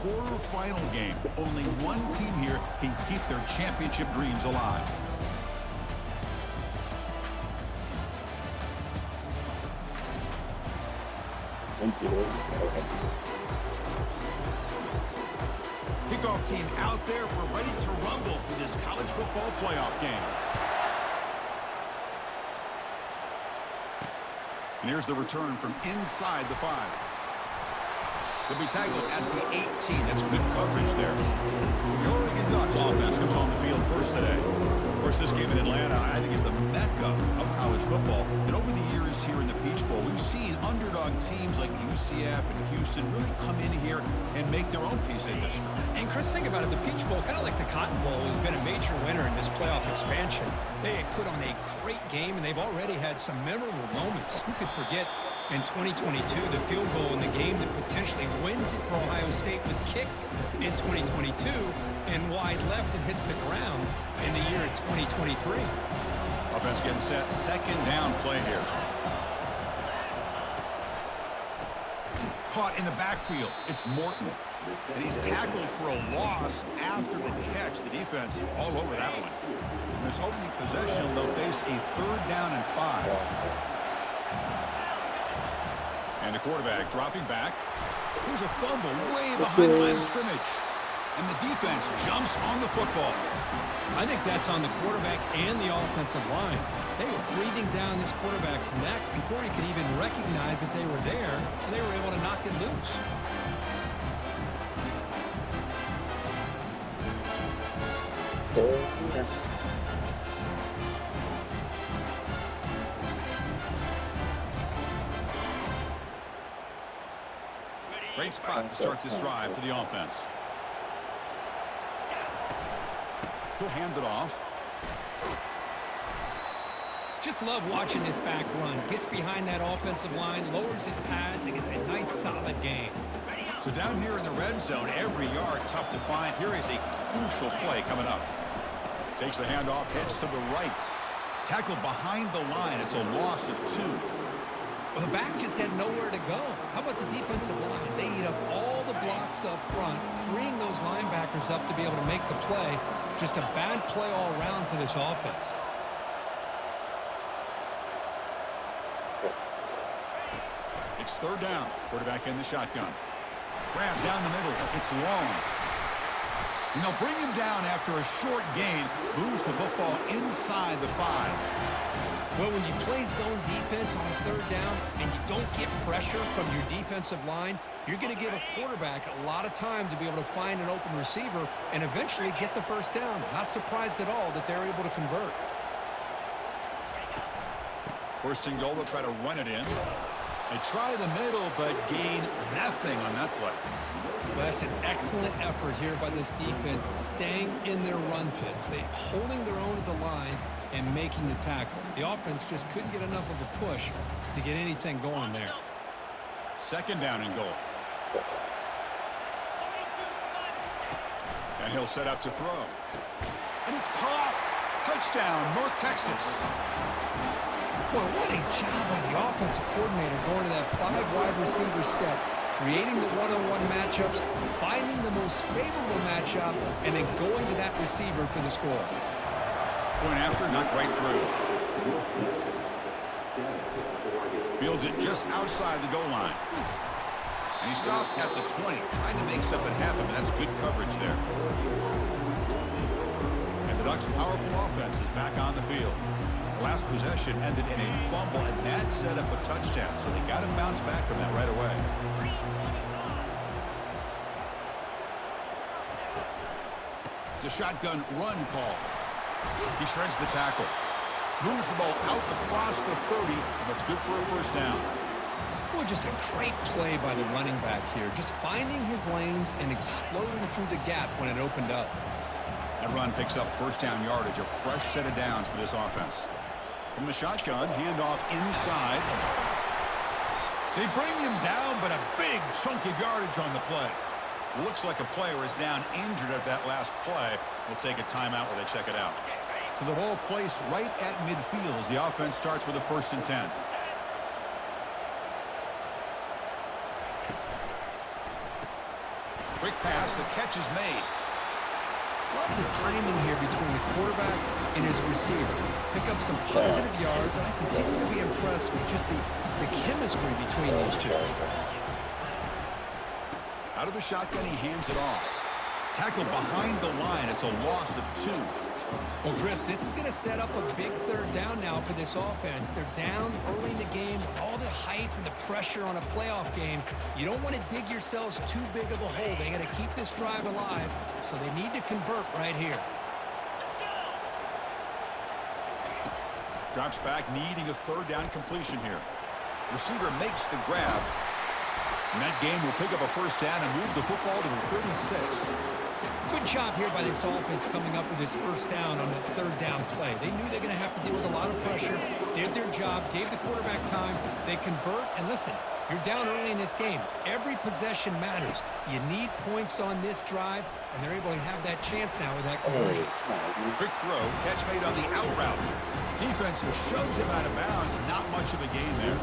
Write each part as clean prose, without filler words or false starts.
quarterfinal game. Only one team here can keep their championship dreams alive. Kickoff team out there. We're ready to rumble for this college football playoff game. And here's the return from inside the 5. They'll be tackled at the 18. That's good coverage there. So the Oregon Ducks offense comes on the field first today. Of course, this game in Atlanta, I think, is the mecca of college football. And over the years here in the Peach Bowl, we've seen underdog teams like UCF and Houston really come in here and make their own piece in this. And Chris, think about it. The Peach Bowl, kind of like the Cotton Bowl, has been a major winner in this playoff expansion. They put on a great game, and they've already had some memorable moments. Who could forget in 2022, the field goal in the game that potentially wins it for Ohio State was kicked in 2022 and wide left and hits the ground in the year of 2023. Offense getting set. Second down play here. Caught in the backfield. It's Morton. And he's tackled for a loss after the catch. The defense all over that one. In this opening possession, they'll face a 3rd down and 5. And the quarterback dropping back. Here's a fumble way behind the line of scrimmage. And the defense jumps on the football. I think that's on the quarterback and the offensive line. They were breathing down this quarterback's neck before he could even recognize that they were there, and they were able to knock it loose. Great spot to start this drive for the offense. He'll hand it off. Just love watching this back run. Gets behind that offensive line, lowers his pads, and gets a nice solid gain. So down here in the red zone, every yard tough to find. Here is a crucial play coming up. Takes the handoff, heads to the right. Tackled behind the line. It's a loss of 2. Well, the back just had nowhere to go. How about the defensive line? They eat up all the blocks up front, freeing those linebackers up to be able to make the play. Just a bad play all around for this offense. It's 3rd down. Quarterback in the shotgun. Grab down the middle. It's long. And they'll bring him down after a short gain. Moves the football inside the 5. Well, when you play zone defense on 3rd down and you don't get pressure from your defensive line, you're going to give a quarterback a lot of time to be able to find an open receiver and eventually get the 1st down. Not surprised at all that they're able to convert. 1st and goal, they'll try to run it in. They try the middle, but gain nothing on that play. Well, that's an excellent effort here by this defense, staying in their run fits. They holding their own at the line and making the tackle. The offense just couldn't get enough of a push to get anything going there. 2nd down and goal. And he'll set up to throw. And it's caught. Touchdown, North Texas. Boy, what a job by the offensive coordinator going to that 5 wide receiver set, creating the one-on-one matchups, finding the most favorable matchup, and then going to that receiver for the score. Point after, knocked right through. Fields it just outside the goal line. And he stopped at the 20, trying to make something happen. That's good coverage there. And the Ducks' powerful offense is back on the field. The last possession ended in a fumble, and that set up a touchdown. So they got to bounce back from that right away. It's a shotgun run call. He shreds the tackle. Moves the ball out across the 30, and that's good for a 1st down. Well, just a great play by the running back here. Just finding his lanes and exploding through the gap when it opened up. That run picks up 1st down yardage, a fresh set of downs for this offense. From the shotgun, handoff inside. They bring him down, but a big chunk of yardage on the play. Looks like a player is down injured at that last play. We'll take a timeout while they check it out. So the ball placed right at midfield as the offense starts with a 1st and 10. Quick pass, the catch is made. Love the timing here between the quarterback and his receiver. Pick up some positive yards, and I continue to be impressed with just the chemistry between these two. Out of the shotgun, he hands it off. Tackled behind the line. It's a loss of 2. Well, Chris, this is going to set up a big third down now for this offense. They're down early in the game with all the hype and the pressure on a playoff game. You don't want to dig yourselves too big of a hole. They got to keep this drive alive, so they need to convert right here. Drops back, needing a third down completion here. Receiver makes the grab. And that game will pick up a first down and move the football to the 36. Good job here by this offense coming up with this first down on that third down play. They knew they're going to have to deal with a lot of pressure, did their job, gave the quarterback time. They convert, and listen, you're down early in this game. Every possession matters. You need points on this drive, and they're able to have that chance now with that conversion. Quick throw, catch made on the out route. Defense shoves him out of bounds. Not much of a gain there.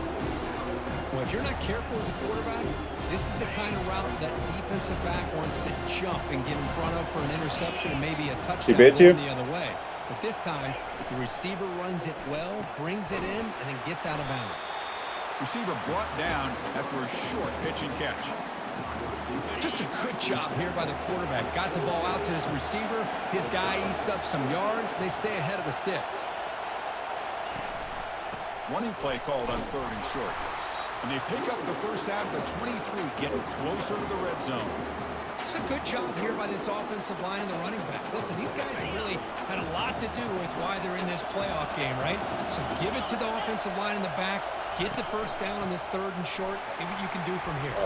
Well, if you're not careful as a quarterback, this is the kind of route that defensive back wants to jump and get in front of for an interception and maybe a touchdown going the other way. But this time, the receiver runs it well, brings it in, and then gets out of bounds. Receiver brought down after a short pitch and catch. Just a good job here by the quarterback. Got the ball out to his receiver. His guy eats up some yards. They stay ahead of the sticks. Running play called on third and short. And they pick up the first out of the 23, getting closer to the red zone. It's a good job here by this offensive line and the running back. Listen, these guys have really had a lot to do with why they're in this playoff game, right? So give it to the offensive line in the back. Get the first down on this third and short. See what you can do from here.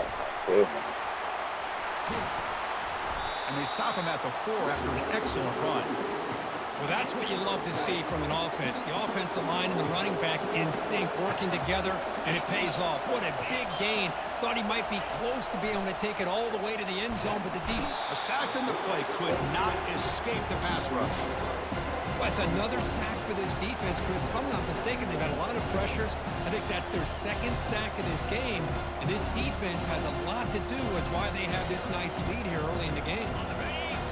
And they stop him at the 4 after an excellent run. Well, that's what you love to see from an offense. The offensive line and the running back in sync, working together, and it pays off. What a big gain. Thought he might be close to being able to take it all the way to the end zone, but the A sack in the play could not escape the pass rush. Well, that's another sack for this defense, Chris. If I'm not mistaken, they've had a lot of pressures. I think that's their second sack of this game, and this defense has a lot to do with why they have this nice lead here early in the game.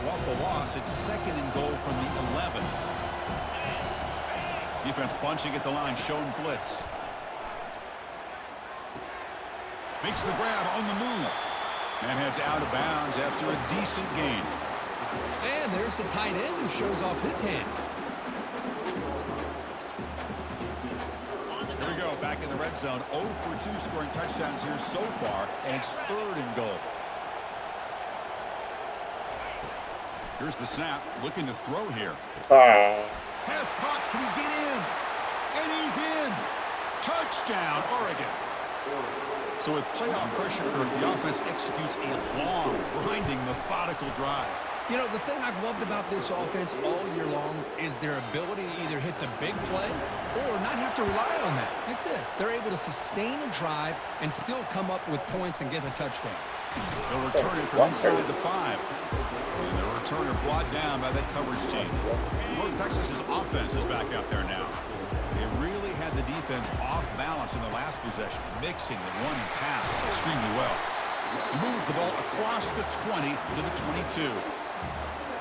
Off the loss, it's 2nd and goal from the 11. Defense bunching at the line, showing blitz. Makes the grab on the move. And heads out of bounds after a decent gain. And there's the tight end who shows off his hands. Here we go, back in the red zone. 0 for 2 scoring touchdowns here so far, and it's 3rd and goal. Here's the snap, looking to throw here. Pass caught, can he get in? And he's in! Touchdown, Oregon! So with playoff pressure curve, the offense executes a long, grinding, methodical drive. You know, the thing I've loved about this offense all year long is their ability to either hit the big play or not have to rely on that. Like this, they're able to sustain a drive and still come up with points and get a touchdown. They'll return it from inside the 5. And the returner brought down by that coverage team. North Texas's offense is back out there now. They really had the defense off balance in the last possession, mixing the run and pass extremely well. He moves the ball across the 20 to the 22.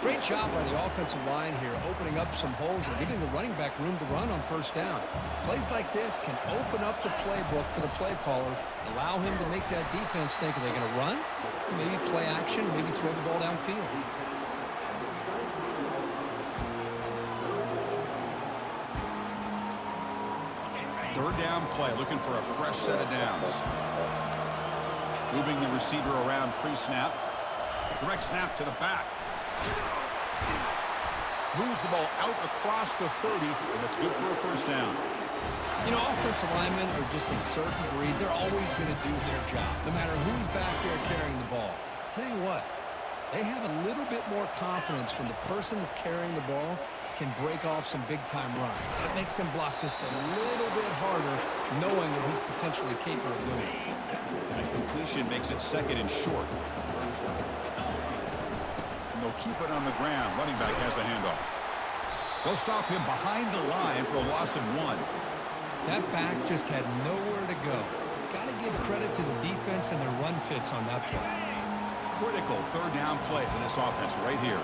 Great job by the offensive line here, opening up some holes and giving the running back room to run on first down. Plays like this can open up the playbook for the play caller, allow him to make that defense think, are they going to run? Maybe play action, maybe throw the ball downfield. Third down play, looking for a fresh set of downs. Moving the receiver around pre-snap. Direct snap to the back. Moves the ball out across the 30, and that's good for a first down. You know, offensive linemen are just a certain breed. They're always going to do their job, no matter who's back there carrying the ball. I'll tell you what, they have a little bit more confidence when the person that's carrying the ball can break off some big-time runs. That makes them block just a little bit harder, knowing that he's potentially capable of doing it. And a completion makes it 2nd and short. And they'll keep it on the ground. Running back has the handoff. They'll stop him behind the line for a loss of 1. That back just had nowhere to go. Got to give credit to the defense and their run fits on that play. critical third down play for this offense right here.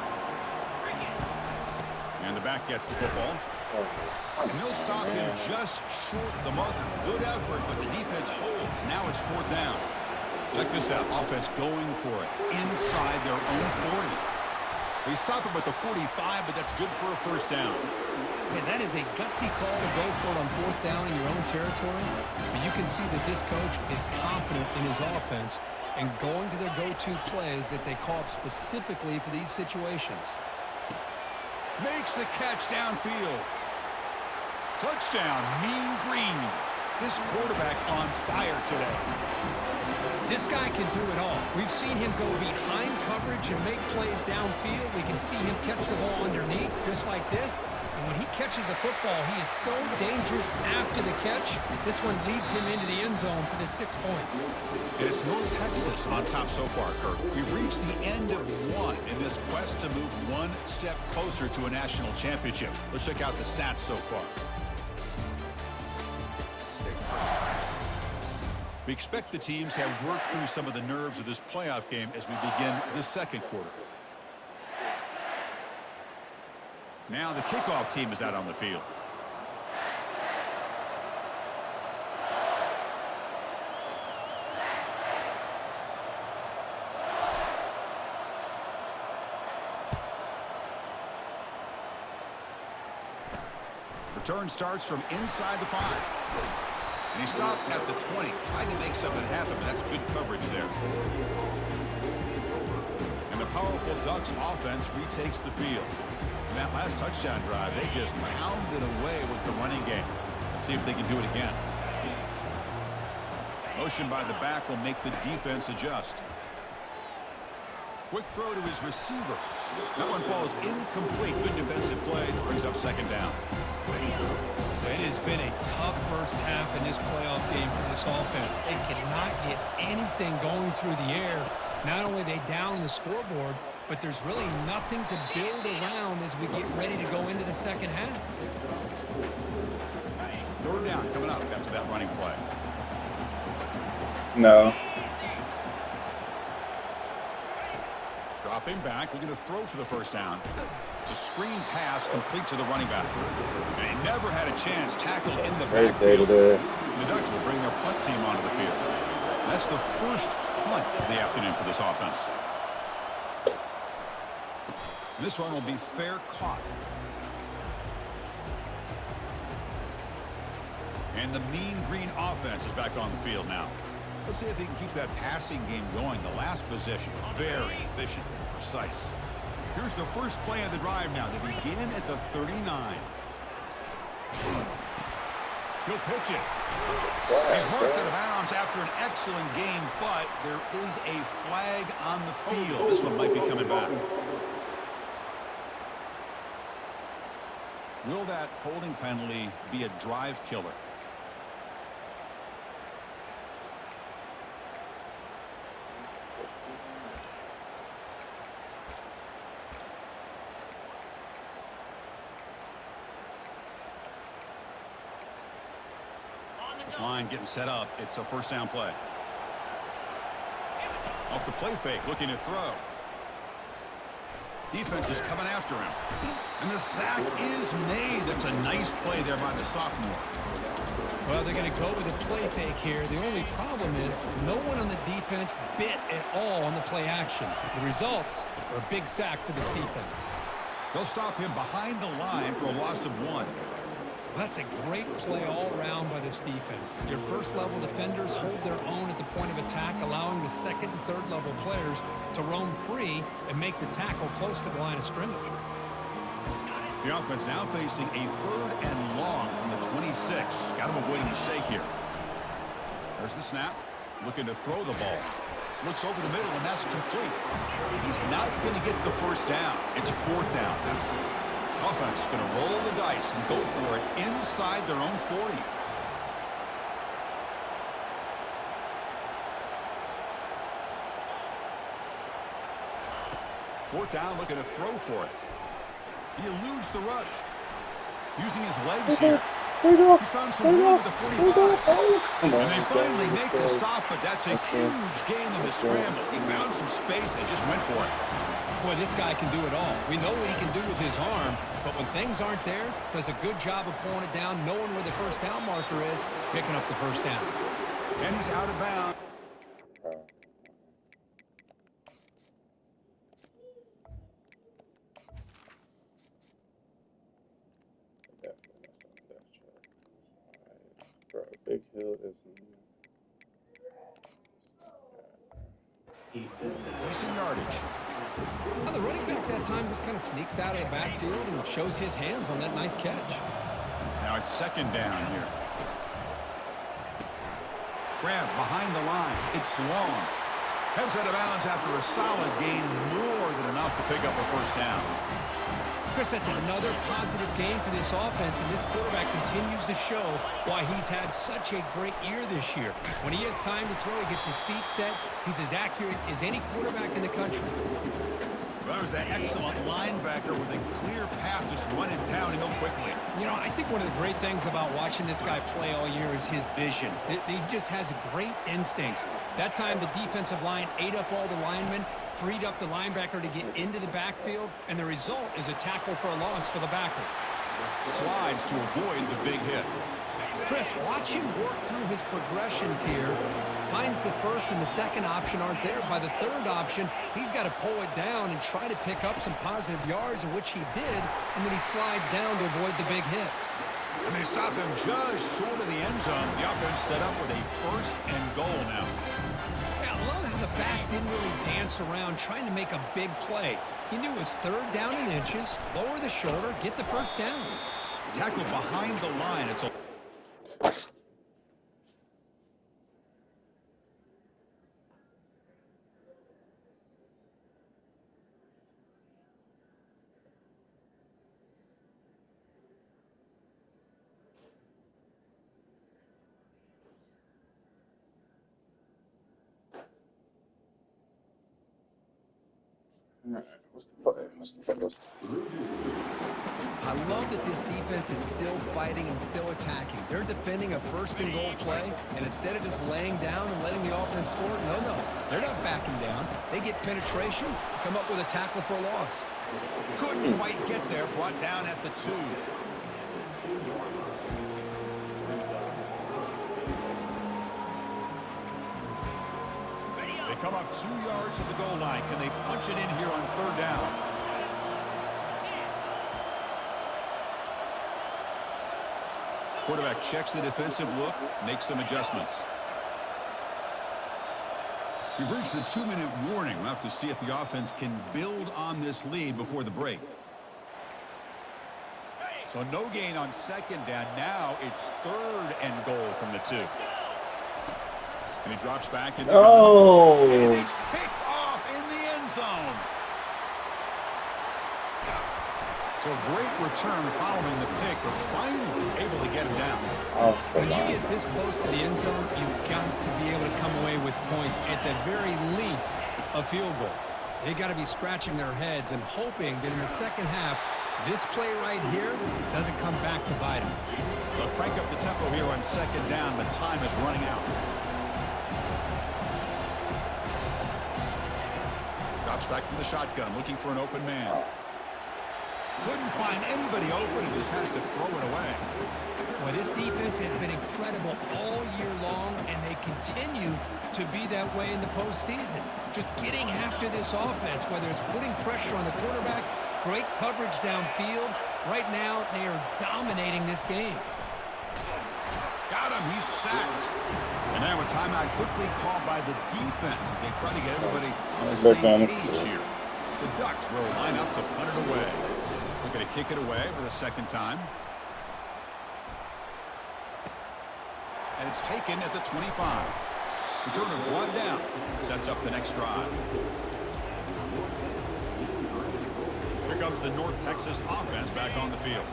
And the back gets the football. And they'll stop him just short of the marker. Good effort, but the defense holds. Now it's fourth down. Check this out. Offense going for it inside their own 40. They stop him at the 45, but that's good for a first down. Man, that is a gutsy call to go for it on fourth down in your own territory. But you can see that this coach is confident in his offense and going to their go-to plays that they call up specifically for these situations. Makes the catch downfield. Touchdown, Mean Green. This quarterback on fire today. This guy can do it all. We've seen him go behind coverage and make plays downfield. We can see him catch the ball underneath just like this. And when he catches a football, he is so dangerous after the catch. This one leads him into the end zone for the 6 points. And it's North Texas on top so far, Kirk. We've reached the end of one in this quest to move one step closer to a national championship. Let's check out the stats so far. We expect the teams have worked through some of the nerves of this playoff game as we begin the second quarter. Now the kickoff team is out on the field. Return starts from inside the 5. And he stopped at the 20, tried to make something happen, but that's good coverage there. And the powerful Ducks offense retakes the field. In that last touchdown drive, they just pounded away with the running game. Let's see if they can do it again. Motion by the back will make the defense adjust. Quick throw to his receiver. That one falls incomplete. Good defensive play. Brings up second down. It has been a tough first half in this playoff game for this offense. They cannot get anything going through the air. Not only are they down the scoreboard, but there's really nothing to build around as we get ready to go into the second half. Third down coming up after that running play. No. Dropping back, looking to throw for the first down. It's a screen pass complete to the running back. And he never had a chance tackled in the backfield. The Ducks will bring their punt team onto the field. That's the first punt of the afternoon for this offense. And this one will be fair caught. And the Mean Green offense is back on the field now. Let's see if they can keep that passing game going. The last possession, very efficient and precise. Here's the first play of the drive now. They begin at the 39. He'll pitch it. He's marked out of bounds after an excellent game, but there is a flag on the field. This one might be coming back. Will that holding penalty be a drive killer? This line getting set up. It's a first down play. Off the play fake, looking to throw. Defense is coming after him. And the sack is made. That's a nice play there by the sophomore. Well, they're going to go with a play fake here. The only problem is no one on the defense bit at all on the play action. The results are a big sack for this defense. They'll stop him behind the line for a loss of 1. That's a great play all around by this defense. Your first-level defenders hold their own at the point of attack, allowing the second and third-level players to roam free and make the tackle close to the line of scrimmage. The offense now facing a 3rd and long from the 26. Got him avoiding a mistake here. There's the snap. Looking to throw the ball. Looks over the middle, and that's complete. He's not going to get the first down. It's 4th down now. Offense going to roll the dice and go for it inside their own 40. Fourth down, looking to throw for it. He eludes the rush. Using his legs here. There you go. He's found some There you room go. at the There you go. 45. Oh, come on. And they He's finally going. make the stop, but that's a That's good. huge gain on the That's good. scramble. He found some space and just went for it. Boy, this guy can do it all. We know what he can do with his arm, but when things aren't there, does a good job of pulling it down, knowing where the first down marker is, picking up the first down. And he's out of bounds. Bro, Big Hill is. Decent yardage. Well, the running back that time just kind of sneaks out of the backfield and shows his hands on that nice catch. Now it's second down here. Grab behind the line. It's long. Heads out of bounds after a solid gain, more than enough to pick up a first down. Chris, that's another positive game for this offense, and this quarterback continues to show why he's had such a great year this year. When he has time to throw, he gets his feet set. He's as accurate as any quarterback in the country. Well, there's that excellent linebacker with a clear path just running downhill quickly. You know, I think one of the great things about watching this guy play all year is his vision. He just has great instincts. That time, the defensive line ate up all the linemen, freed up the linebacker to get into the backfield, and the result is a tackle for a loss for the backer. Slides to avoid the big hit. Chris, watch him work through his progressions here. Finds the first and the second option aren't there. By the third option, he's got to pull it down and try to pick up some positive yards, which he did, and then he slides down to avoid the big hit. And they stop him just short of the end zone. The offense set up with a first and goal now. Yeah, I love how the back didn't really dance around trying to make a big play. He knew it's third down in inches, lower the shoulder, get the first down. Tackle behind the line. It's a... Alright, what's the play? What's the play? I love that this defense is still fighting and still attacking. They're defending a first and goal play, and instead of just laying down and letting the offense score, no, they're not backing down. They get penetration, come up with a tackle for a loss. Couldn't quite get there, brought down at the 2. They come up 2 yards from the goal line. Can they punch it in here on third down? Quarterback checks the defensive look, makes some adjustments. We've reached the 2-minute warning. We'll have to see if the offense can build on this lead before the break. So no gain on second down. Now it's third and goal from the 2. And he drops back in the Oh! and it's picked off in the end zone. So a great return following the pick. They're finally able to get him down. Oh, When you get this close to the end zone, you've got to be able to come away with points, at the very least, a field goal. They got to be scratching their heads and hoping that in the second half, this play right here doesn't come back to bite them. They'll crank up the tempo here on second down, but time is running out. Drops back from the shotgun, looking for an open man. Couldn't find anybody open and just has to throw it away. Well, this defense has been incredible all year long, and they continue to be that way in the postseason. Just getting after this offense, whether it's putting pressure on the quarterback, great coverage downfield. Right now, they are dominating this game. Got him. He's sacked. And now a timeout quickly called by the defense as they try to get everybody on the same page here. The Ducks will line up to punt it away. They're going to kick it away for the second time. And it's taken at the 25. Returner brought down. Sets up the next drive. Here comes the North Texas offense back on the field.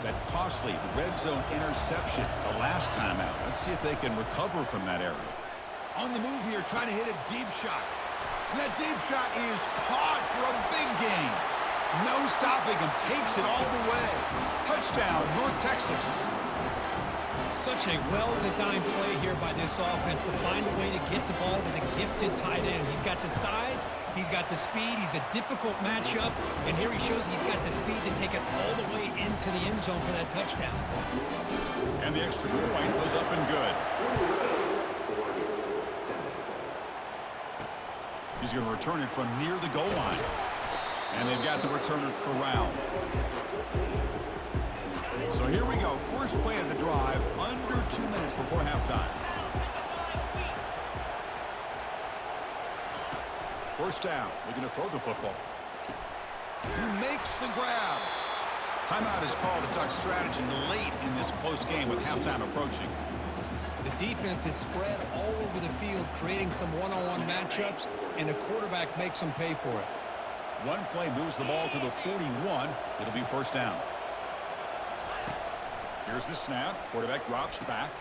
That costly red zone interception the last time out. Let's see if they can recover from that error. On the move here, trying to hit a deep shot. And that deep shot is caught for a big gain. No stopping him. Takes it all the way. Touchdown, North Texas. Such a well-designed play here by this offense to find a way to get the ball to the gifted tight end. He's got the size, he's got the speed, he's a difficult matchup, and here he shows he's got the speed to take it all the way into the end zone for that touchdown. And the extra point was up and good. He's going to return it from near the goal line. And they've got the returner corralled. So here we go. First play of the drive, under 2 minutes before halftime. First down. They're going to throw the football. He makes the grab. Timeout is called a Duck strategy late in this close game with halftime approaching. The defense is spread all over the field, creating some one-on-one matchups, and the quarterback makes them pay for it. One play moves the ball to the 41. It'll be first down. Here's the snap. Quarterback drops back.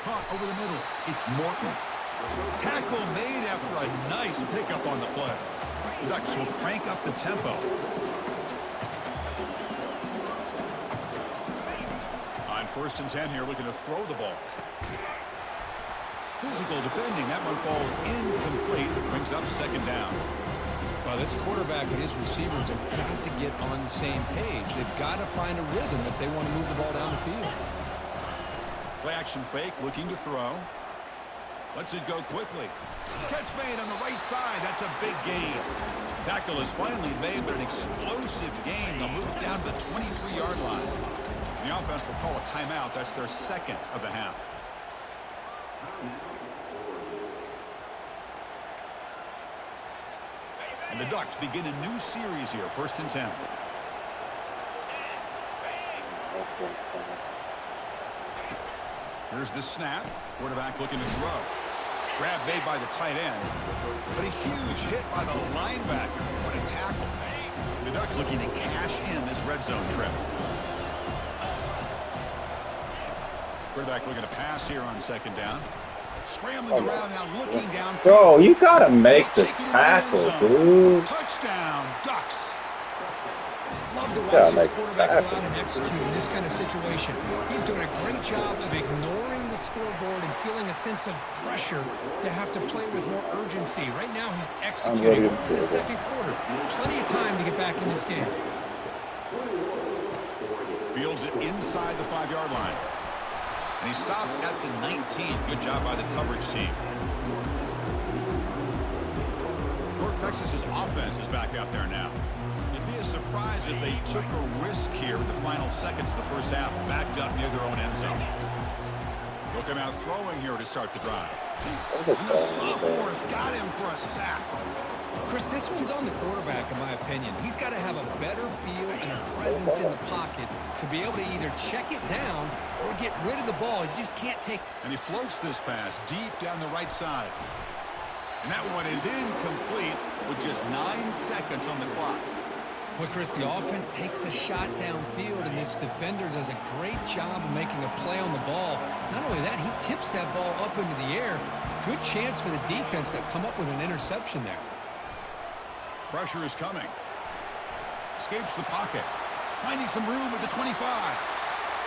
Caught over the middle. It's Morton. Tackle made after a nice pickup on the play. The Ducks will crank up the tempo. On 1st and 10 here, looking to throw the ball. Physical defending. That one falls incomplete. Brings up second down. Well, this quarterback and his receivers have got to get on the same page. They've got to find a rhythm if they want to move the ball down the field. Play action fake, looking to throw. Lets it go quickly. Catch made on the right side. That's a big gain. Tackle is finally made, but an explosive gain. They'll move down to the 23-yard line. The offense will call a timeout. That's their second of the half. And the Ducks begin a new series here. 1st and 10. Here's the snap. Quarterback looking to throw. Grab made by the tight end. But a huge hit by the linebacker. What a tackle. The Ducks looking to cash in this red zone trip. Quarterback looking to pass here on second down. Scrambling around now, looking downfield. Bro, you gotta make the tackle, dude. Touchdown, Ducks. Love to watch this quarterback go out and execute in this kind of situation. He's doing a great job of ignoring the scoreboard and feeling a sense of pressure to have to play with more urgency. Right now, he's executing in the second quarter. Plenty of time to get back in this game. Fields it inside the 5-yard line. And he stopped at the 19. Good job by the coverage team. North Texas's offense is back out there now. It'd be a surprise if they took a risk here in the final seconds of the first half, backed up near their own end zone. They'll come out throwing here to start the drive. And the sophomores got him for a sack. Chris, this one's on the quarterback, in my opinion. He's got to have a better feel and a presence in the pocket to be able to either check it down or get rid of the ball. You just can't take. And he floats this pass deep down the right side. And that one is incomplete with just 9 seconds on the clock. Well, Chris, the offense takes a shot downfield, and this defender does a great job of making a play on the ball. Not only that, he tips that ball up into the air. Good chance for the defense to come up with an interception there. Pressure is coming. Escapes the pocket. Finding some room with the 25.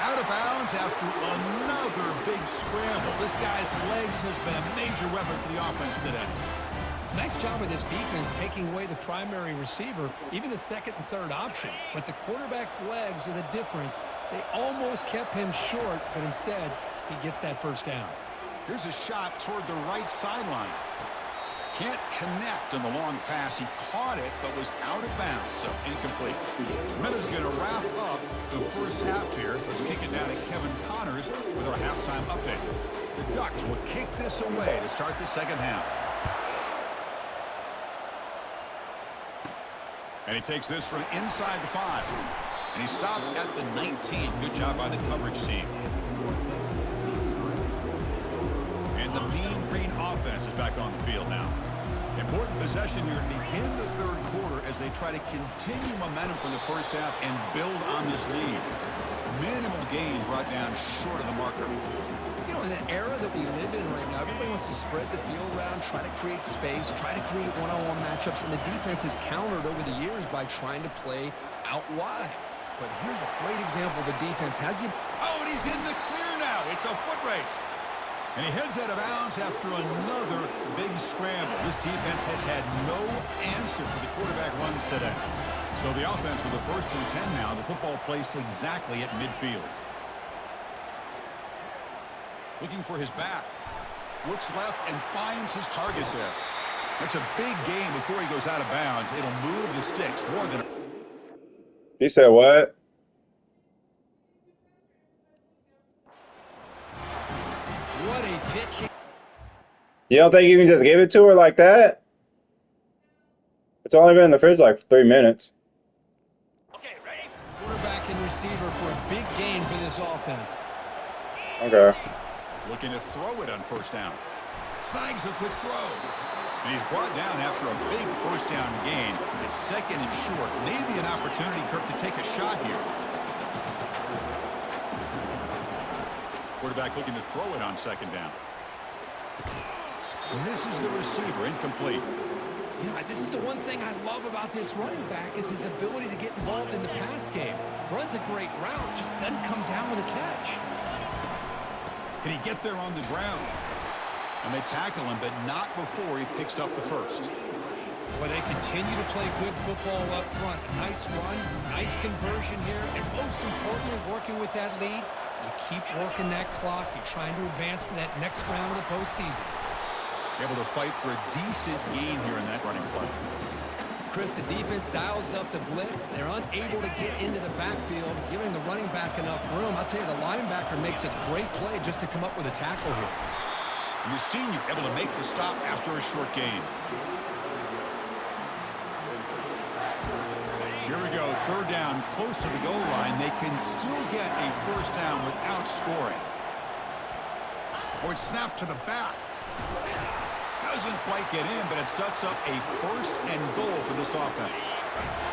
Out of bounds after another big scramble. This guy's legs has been a major weapon for the offense today. Nice job of this defense taking away the primary receiver, even the second and third option. But the quarterback's legs are the difference. They almost kept him short, but instead, he gets that first down. Here's a shot toward the right sideline. Can't connect on the long pass. He caught it, but was out of bounds, so incomplete. Meadows going to wrap up the first half here. Let's kick it down to Kevin Connors with our halftime update. The Ducks will kick this away to start the second half. And he takes this from inside the 5. And he stopped at the 19. Good job by the coverage team. And the Mean Green offense is back on the field now. Important possession here to begin the third quarter as they try to continue momentum from the first half and build on this lead. Minimal gain brought down short of the marker. You know, in the era that we live in right now, everybody wants to spread the field around, try to create space, try to create one-on-one matchups, and the defense has countered over the years by trying to play out wide. But here's a great example. The defense has him. Oh, and he's in the clear now. now. It's a foot race. And he heads out of bounds after another big scramble. This defense has had no answer for the quarterback runs today. So the offense with the 1st and 10 now. The football placed exactly at midfield. Looking for his back. Looks left and finds his target there. That's a big gain before he goes out of bounds. It'll move the sticks more than... You said what? What a pitch. You don't think you can just give it to her like that? It's only been in the fridge like 3 minutes. Okay, ready? Quarterback and receiver for a big gain for this offense. Okay. Looking to throw it on 1st down. Snags a quick throw. And he's brought down after a big 1st down gain. It's 2nd and short. Maybe an opportunity, Kirk, to take a shot here. Quarterback looking to throw it on 2nd down. Misses the receiver, incomplete. You know, this is the one thing I love about this running back is his ability to get involved in the pass game. Runs a great route, just doesn't come down with a catch. Can he get there on the ground? And they tackle him, but not before he picks up the 1st. Well, they continue to play good football up front. A nice run, nice conversion here, and most importantly, working with that lead, you keep working that clock. You're trying to advance to that next round of the postseason. Able to fight for a decent gain here in that running play. Chris, the defense dials up the blitz. They're unable to get into the backfield, giving the running back enough room. I'll tell you, the linebacker makes a great play just to come up with a tackle here. And the senior able to make the stop after a short gain. Here we go, 3rd down, close to the goal line. They can still get a 1st down without scoring. Or it's snapped to the back. Doesn't quite get in, but it sets up a 1st and goal for this offense.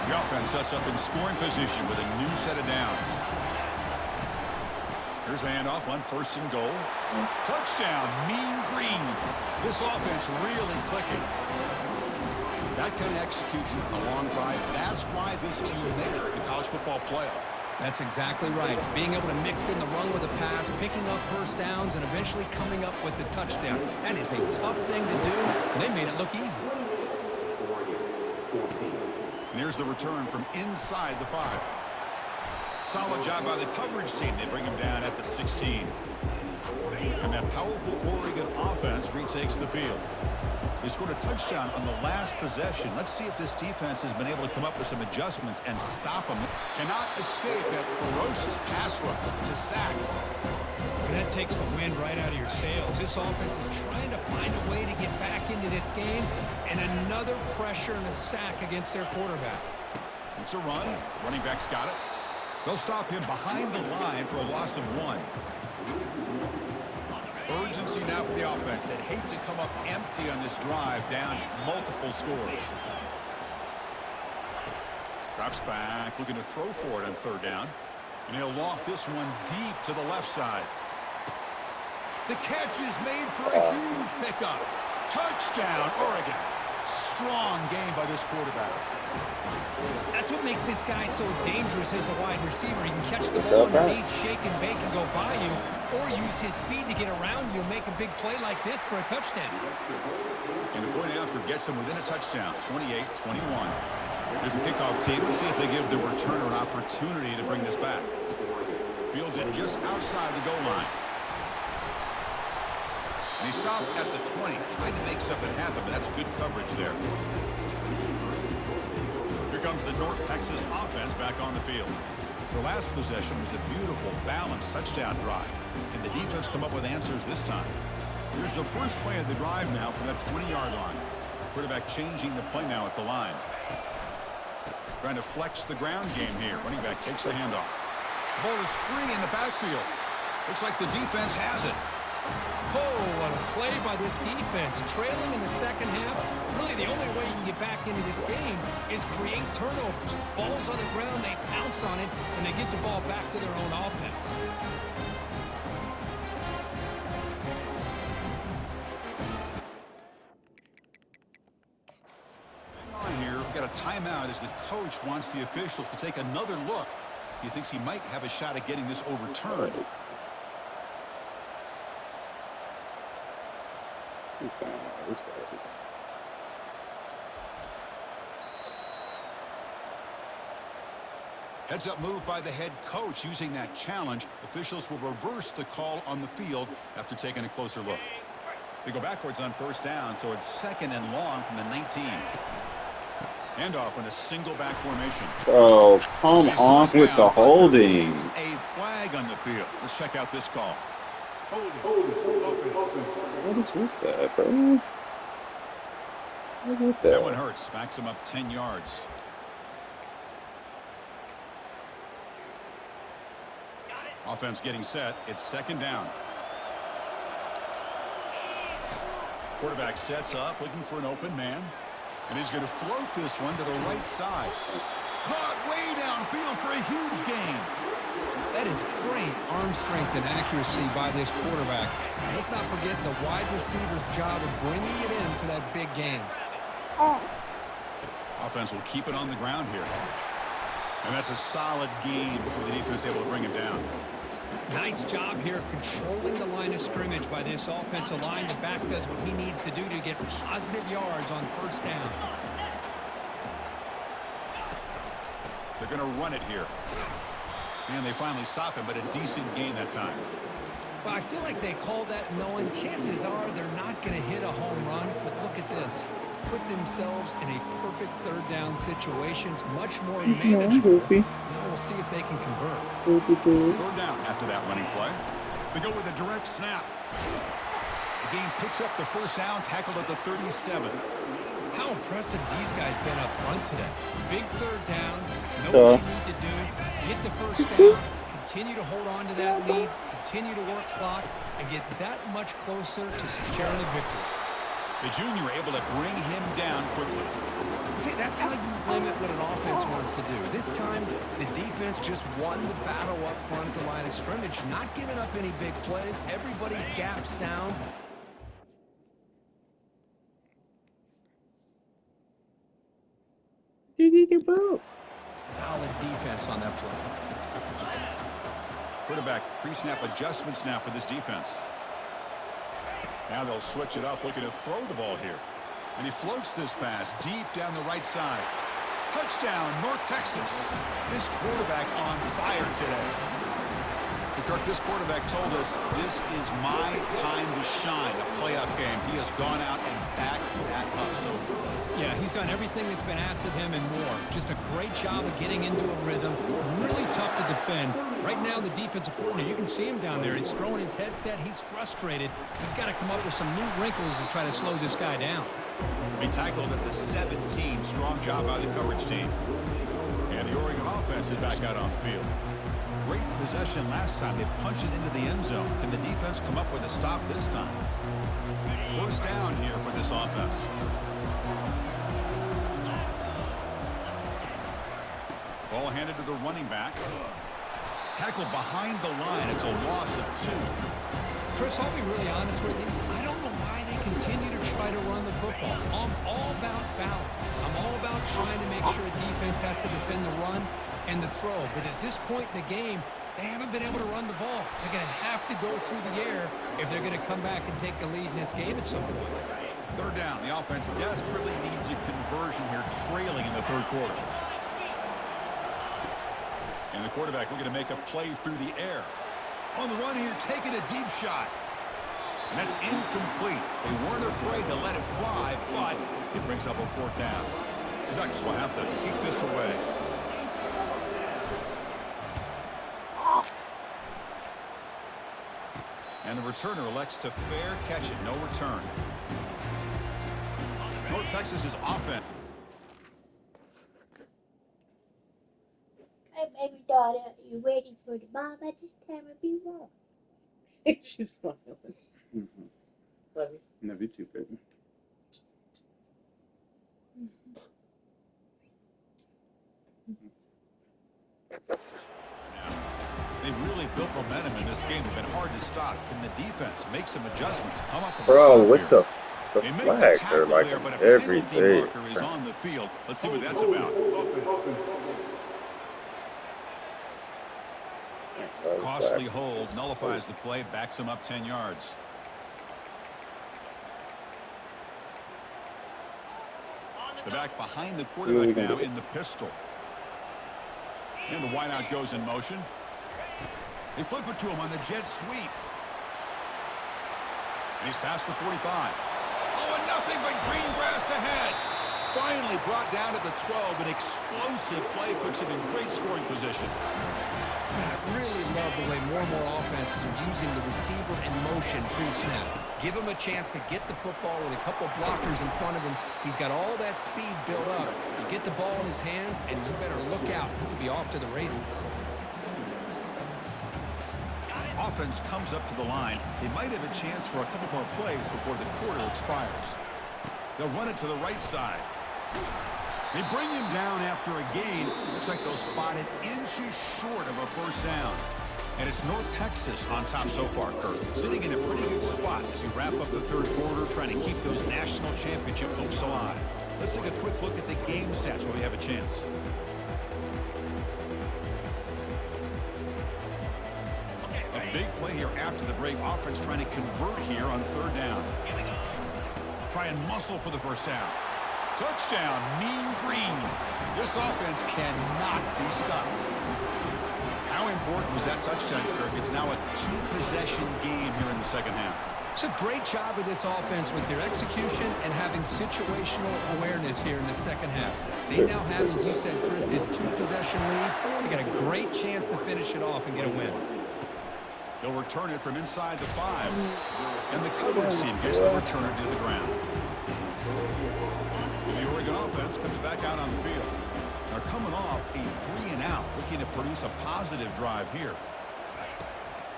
The offense sets up in scoring position with a new set of downs. Here's the handoff on 1st and goal. Touchdown, Mean Green. This offense really clicking. That kind of execution, a long drive, that's why this team made it in the college football playoff. That's exactly right. Being able to mix in the run with a pass, picking up 1st downs, and eventually coming up with the touchdown. That is a tough thing to do, and they made it look easy. And here's the return from inside the 5. Solid job by the coverage team. They bring him down at the 16. And that powerful Oregon offense retakes the field. They scored a touchdown on the last possession. Let's see if this defense has been able to come up with some adjustments and stop them. Cannot escape that ferocious pass rush to sack. That takes the wind right out of your sails. This offense is trying to find a way to get back into this game, and another pressure and a sack against their quarterback. It's a run. Running back's got it. They'll stop him behind the line for a loss of 1. Urgency now for the offense that hates to come up empty on this drive, down multiple scores. Drops back, looking to throw for it on 3rd down. And he'll loft this one deep to the left side. The catch is made for a huge pickup. Touchdown, Oregon. Strong game by this quarterback. That's what makes this guy so dangerous as a wide receiver. He can catch the ball underneath, shake and bake and go by you, or use his speed to get around you and make a big play like this for a touchdown. And the point after gets them within a touchdown, 28-21. Here's the kickoff team. Let's see if they give the returner an opportunity to bring this back. Fields it just outside the goal line. And he stopped at the 20, trying to make something happen, but that's good coverage there. Here comes the North Texas offense back on the field. The last possession was a beautiful, balanced touchdown drive. Can the defense come up with answers this time? Here's the first play of the drive now from that 20-yard line. Quarterback changing the play now at the line. Trying to flex the ground game here. Running back takes the handoff. The ball is free in the backfield. Looks like the defense has it. Oh, what a play by this defense. Trailing in the second half. Really, the only way you can get back into this game is create turnovers. Ball's on the ground, they pounce on it, and they get the ball back to their own offense. Here, we've got a timeout as the coach wants the officials to take another look. He thinks he might have a shot at getting this overturned. He's going on. He's got it. Heads up move by the head coach using that challenge. Officials will reverse the call on the field after taking a closer look. They go backwards on first down, so it's 2nd and long from the 19. Handoff in a single back formation. Oh, come on with the holdings. A flag on the field. Let's check out this call. What is with that, bro? What is with that? That one hurts. Backs him up 10 yards. Offense getting set. It's 2nd down. Quarterback sets up, looking for an open man. And he's going to float this one to the right side. Caught way downfield for a huge gain. That is great arm strength and accuracy by this quarterback. Let's not forget the wide receiver's job of bringing it in for that big gain. Offense will keep it on the ground here. And that's a solid gain before the defense able to bring him down. Nice job here of controlling the line of scrimmage by this offensive line. The back does what he needs to do to get positive yards on first down. They're going to run it here. And they finally stop him, but a decent gain that time. Well, I feel like they called that knowing chances are they're not going to hit a home run. But look at this. Put themselves in a perfect 3rd down situation. It's much more manageable. Now we'll see if they can convert. 3rd down after that running play. They go with a direct snap. The game picks up the first down, tackled at the 37. How impressive these guys been up front today. Big 3rd down. Know what you need to do. Get the first down. Continue to hold on to that lead. Continue to work clock. And get that much closer to securing the victory. The junior able to bring him down quickly. See, that's how you limit what an offense wants to do. This time, the defense just won the battle up front at the line of scrimmage, not giving up any big plays. Everybody's gap sound. Solid defense on that play. Quarterback pre-snap adjustments now for this defense. Now they'll switch it up, looking to throw the ball here. And he floats this pass deep down the right side. Touchdown, North Texas. This quarterback on fire today. Kirk, this quarterback told us this is my time to shine, a playoff game. He has gone out and backed that up so far. Yeah, he's done everything that's been asked of him and more. Just a great job of getting into a rhythm. Really tough to defend. Right now, the defensive coordinator, you can see him down there. He's throwing his headset. He's frustrated. He's got to come up with some new wrinkles to try to slow this guy down. He tackled at the 17. Strong job by the coverage team. And the Oregon offense is back out on the field. Great possession last time. They punched it into the end zone. Can the defense come up with a stop this time? First down here for this offense. Ball handed to the running back. Tackled behind the line. It's a loss of 2. Chris, I'll be really honest with you. I don't know why they continue to try to run the football. I'm all about balance. I'm all about trying to make sure a defense has to defend the run and the throw. But at this point in the game, they haven't been able to run the ball. They're going to have to go through the air if they're going to come back and take the lead in this game at some point. Third down. The offense desperately needs a conversion here, trailing in the third quarter. And the quarterback looking to make a play through the air. On the run here, taking a deep shot. And that's incomplete. They weren't afraid to let it fly, but it brings up a 4th down. The Ducks will have to keep this away. And the returner elects to fair catch it. No return. North Texas's offense. Hey, baby daughter, are you ready for the bomb at this time of be wrong? She's smiling. Love you. Love you too, baby. They've really built momentum in this game. They've been hard to stop. Can the defense make some adjustments? Come up with Bro, a what here? the They make flags tackle are like there, but a every penalty day. marker is on the field. Let's see what that's about. Costly hold, nullifies the play, backs him up 10 yards. The back behind the we quarterback can now do. in the pistol. And the wideout goes in motion. They flip it to him on the jet sweep. And he's past the 45. Oh, and nothing but green grass ahead. Finally brought down to the 12. An explosive play puts him in great scoring position. I really love the way more and more offenses are using the receiver in motion pre-snap. Give him a chance to get the football with a couple blockers in front of him. He's got all that speed built up. You get the ball in his hands, and you better look out. He could be off to the races. Offense comes up to the line. They might have a chance for a couple more plays before the quarter expires. They'll run it to the right side. They bring him down after a gain. Looks like they'll spot it inches short of a first down. And it's North Texas on top so far, Kurt. Sitting in a pretty good spot as we wrap up the third quarter, trying to keep those national championship hopes alive. Let's take a quick look at the game stats where we have a chance. A big play here after the break. Offense trying to convert here on third down. Try and muscle for the first down. Touchdown, Mean Green. This offense cannot be stopped. How important was that touchdown, Kirk? It's now a two-possession game here in the second half. It's a great job of this offense with their execution and having situational awareness here in the second half. They now have, as you said, Chris, this two-possession lead. They got a great chance to finish it off and get a win. They'll return it from inside the 5. And the coverage team gets the returner to the ground. The Oregon offense comes back out on the field. They're coming off a 3-and-out, looking to produce a positive drive here.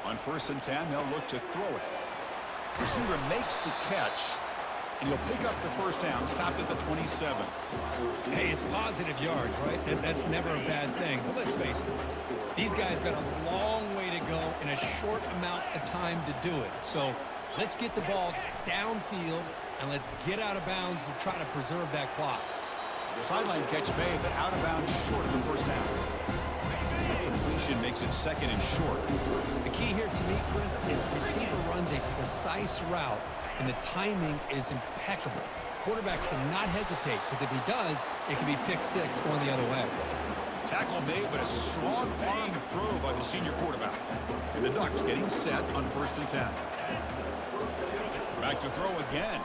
On 1st and 10, they'll look to throw it. Receiver makes the catch, and he'll pick up the first down, stopped at the 27. Hey, it's positive yards, right? That's never a bad thing. But let's face it, these guys got a long way to go in a short amount of time to do it. So let's get the ball downfield, and let's get out of bounds to try to preserve that clock. Sideline catch made, but out of bounds short of the first down. The completion makes it 2nd and short. The key here to me, Chris, is the receiver runs a precise route, and the timing is impeccable. Quarterback cannot hesitate, because if he does, it can be pick 6 going the other way. Tackle made, but a strong arm throw by the senior quarterback. And the Ducks getting set on 1st and 10. Back to throw again.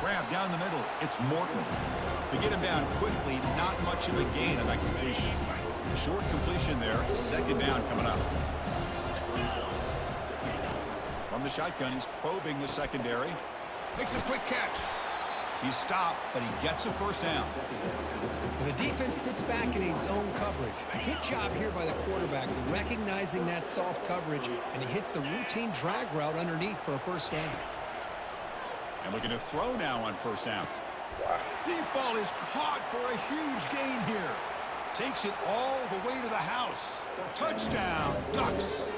Grab down the middle. It's Morton. To get him down quickly, not much of a gain on that completion. Short completion there. 2nd down coming up. From the shotgun, he's probing the secondary. Makes a quick catch. He's stopped, but he gets a first down. The defense sits back in a zone coverage. Good job here by the quarterback recognizing that soft coverage, and he hits the routine drag route underneath for a first down. And looking to throw now on 1st down. Deep ball is caught for a huge gain here. Takes it all the way to the house. Touchdown, Ducks.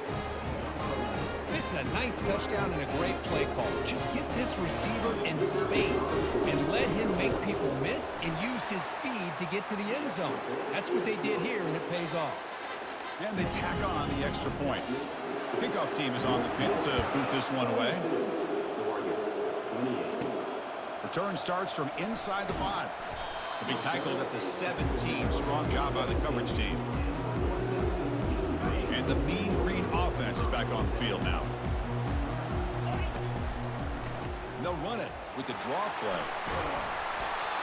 This is a nice touchdown and a great play call. Just get this receiver in space and let him make people miss and use his speed to get to the end zone. That's what they did here, and it pays off. And they tack on the extra point. The kickoff team is on the field to boot this one away. Return starts from inside the 5. They'll be tackled at the 17. Strong job by the coverage team. And the Mean Green offense is back on the field now. They'll run it with the draw play.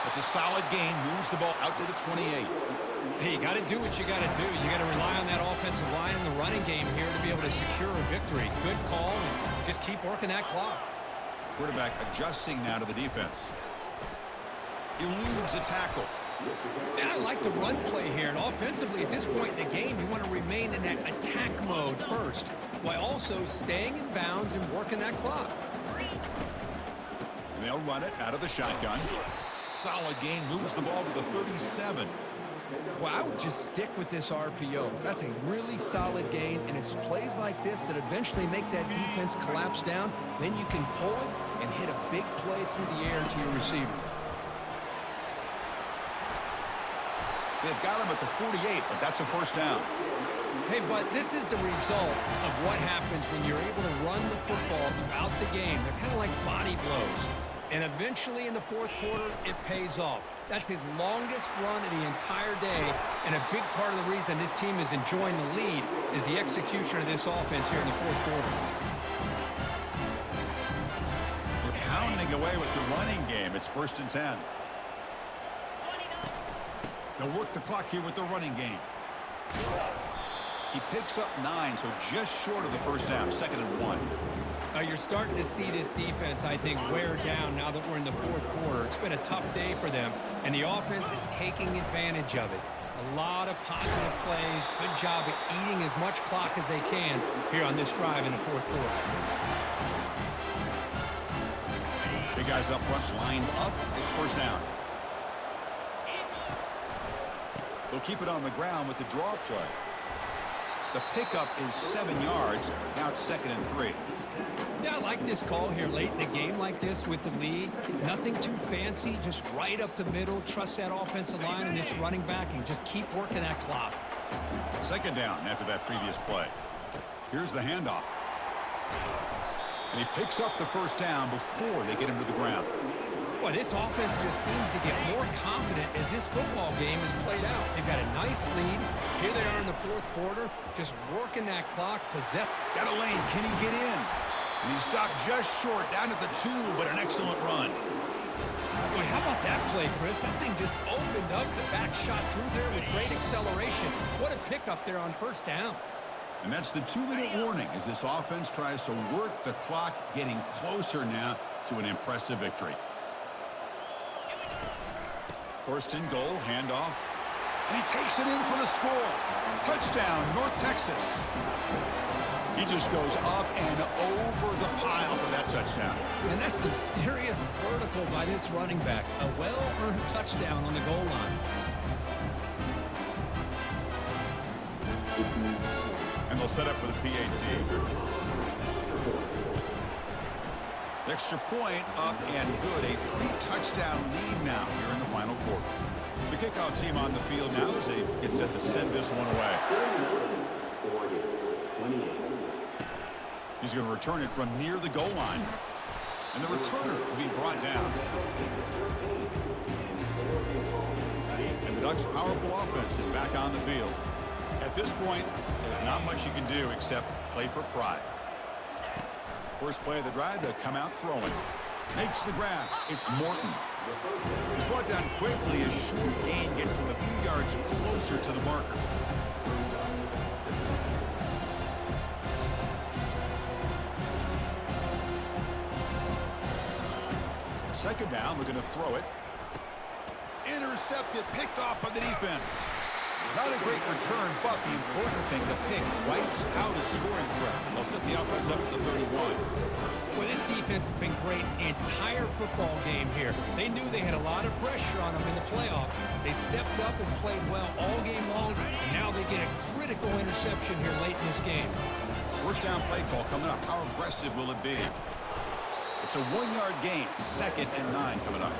It's a solid gain. Moves the ball out to the 28. Hey, you got to do what you got to do. You got to rely on that offensive line in the running game here to be able to secure a victory. Good call, and just keep working that clock. Quarterback adjusting now to the defense. Eludes a tackle. And I like the run play here, and offensively at this point in the game, you want to remain in that attack mode first, while also staying in bounds and working that clock. They'll run it out of the shotgun. Solid gain, moves the ball to the 37. Well, I would just stick with this RPO. That's a really solid gain, and it's plays like this that eventually make that defense collapse down. Then you can pull it and hit a big play through the air to your receiver. They've got him at the 48, but that's a first down. Hey, but this is the result of what happens when you're able to run the football throughout the game. They're kind of like body blows. And eventually in the fourth quarter, it pays off. That's his longest run of the entire day, and a big part of the reason this team is enjoying the lead is the execution of this offense here in the fourth quarter. We're pounding away with the running game. It's 1st and 10. They'll work the clock here with the running game. He picks up 9, so just short of the first down, 2nd and 1. You're starting to see this defense, I think, wear down now that we're in the fourth quarter. It's been a tough day for them, and the offense is taking advantage of it. A lot of positive plays. Good job at eating as much clock as they can here on this drive in the fourth quarter. Big guys up front lined up. It's 1st down. They'll keep it on the ground with the draw play. The pickup is 7 yards. Now it's 2nd and 3. Yeah, I like this call here late in the game like this with the lead. Nothing too fancy, just right up the middle. Trust that offensive line and this running back and just keep working that clock. 2nd down after that previous play. Here's the handoff. And he picks up the 1st down before they get him to the ground. Boy, this offense just seems to get more confident as this football game is played out. They've got a nice lead. Here they are in the fourth quarter, just working that clock. Got a lane. Can he get in? And he stopped just short, down at the 2, but an excellent run. Boy, how about that play, Chris? That thing just opened up. The back shot through there with great acceleration. What a pickup there on 1st down. And that's the 2-minute warning as this offense tries to work the clock, getting closer now to an impressive victory. 1st and goal, handoff. And he takes it in for the score. Touchdown, North Texas. He just goes up and over the pile for that touchdown. And that's some serious vertical by this running back. A well-earned touchdown on the goal line. And they'll set up for the PAT. The extra point up and good. A 3-touchdown lead now here in the final quarter. The kickoff team on the field now as they get set to send this one away. He's going to return it from near the goal line. And the returner will be brought down. And the Ducks' powerful offense is back on the field. At this point, there's not much you can do except play for pride. First play of the drive, they'll come out throwing. Makes the grab. It's Morton. He's brought down quickly as short gain gets them a few yards closer to the marker. Second down, we're going to throw it. Intercepted, picked off by the defense. Not a great return, but the important thing, the pick wipes out a scoring threat. They'll set the offense up at the 31. Well, this defense has been great the entire football game here. They knew they had a lot of pressure on them in the playoff. They stepped up and played well all game long, and now they get a critical interception here late in this game. First down play call coming up. How aggressive will it be? It's a 1-yard gain. 2nd and 9 coming up.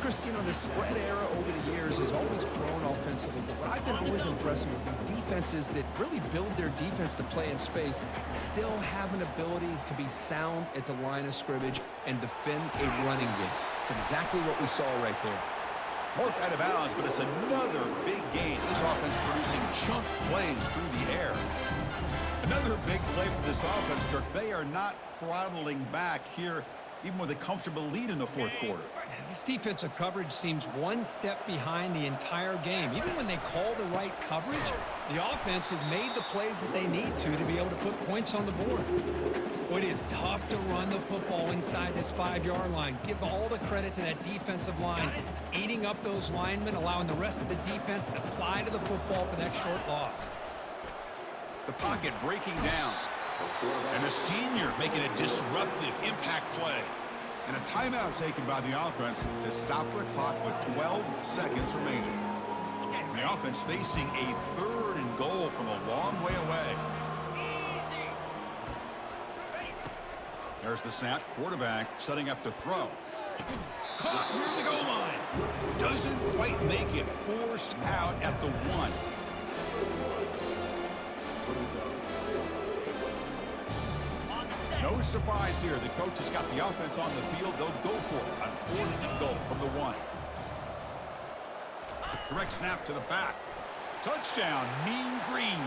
Chris, you know, the spread era over the years has always grown offensively, but what I've been always impressed with defenses that really build their defense to play in space still have an ability to be sound at the line of scrimmage and defend a running game. It's exactly what we saw right there. Marked out of bounds, but it's another big gain. This offense producing chunk plays through the air. Another big play for this offense, Kirk. They are not throttling back here, even with a comfortable lead in the fourth quarter. This defensive coverage seems one step behind the entire game. Even when they call the right coverage, the offense has made the plays that they need to be able to put points on the board. Well, it is tough to run the football inside this 5-yard line. Give all the credit to that defensive line, eating up those linemen, allowing the rest of the defense to fly to the football for that short loss. The pocket breaking down. And a senior making a disruptive impact play. And a timeout taken by the offense to stop the clock with 12 seconds remaining. And the offense facing a 3rd and goal from a long way away. There's the snap. Quarterback setting up to throw. Caught near the goal line. Doesn't quite make it. Forced out at the 1. No surprise here. The coach has got the offense on the field. They'll go for it on 4th and goal from the 1. Direct snap to the back. Touchdown, Mean Green.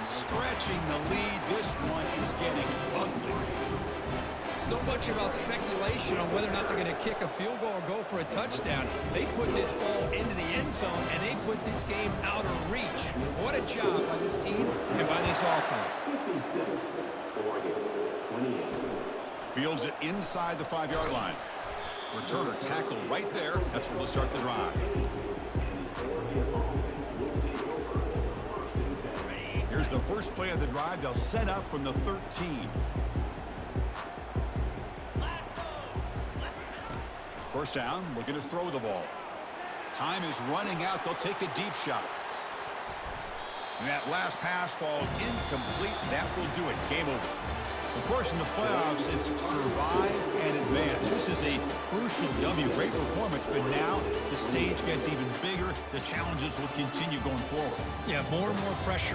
Stretching the lead. This one is getting ugly. So much about speculation on whether or not they're going to kick a field goal or go for a touchdown. They put this ball into the end zone, and they put this game out of reach. What a job by this team and by this offense. Fields it inside the 5-yard line. Returner tackle right there. That's where they'll start the drive. Here's the first play of the drive. They'll set up from the 13. First down, looking to throw the ball. Time is running out. They'll take a deep shot. And that last pass falls incomplete. That will do it. Game over. Of course, in the playoffs, it's survive and advance. This is a crucial W. Great performance, but now the stage gets even bigger. The challenges will continue going forward. Yeah, more and more pressure